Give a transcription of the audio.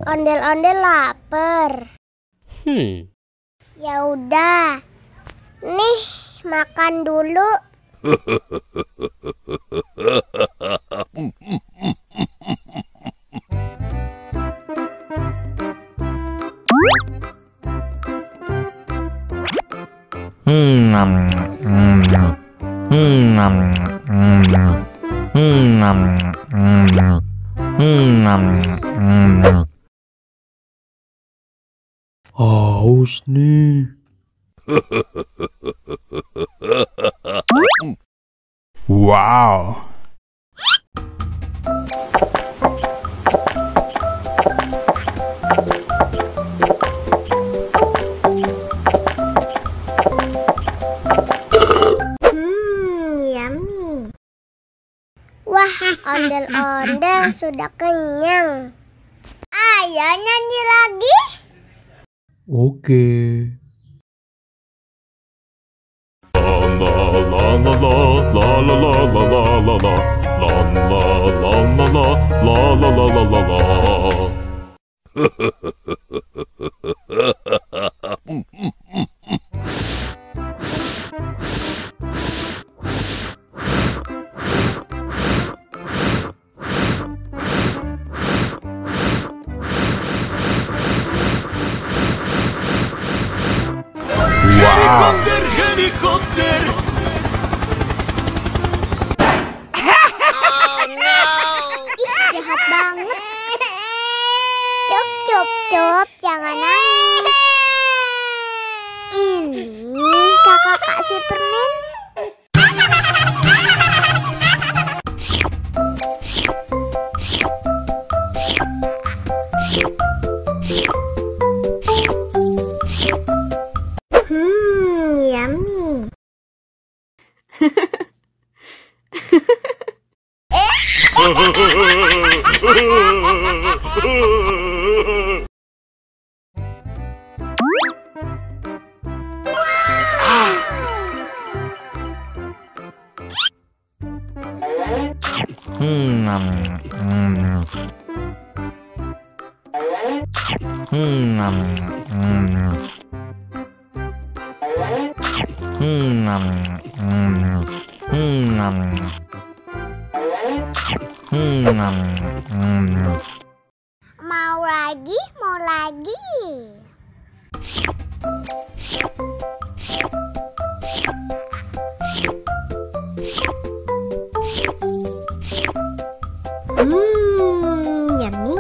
Ondel-ondel lapar. Ya udah. Nih, makan dulu. Haus nih. Wow. Yummy. Wah, ondel-ondel sudah kenyang. Ayo nyanyi lagi. Oke. Helikopter, helikopter. Ih, jahat banget. Cup, jangan nangis. Ini kakak Kak Superman. Yummy. Mau lagi, mau lagi. Yummy.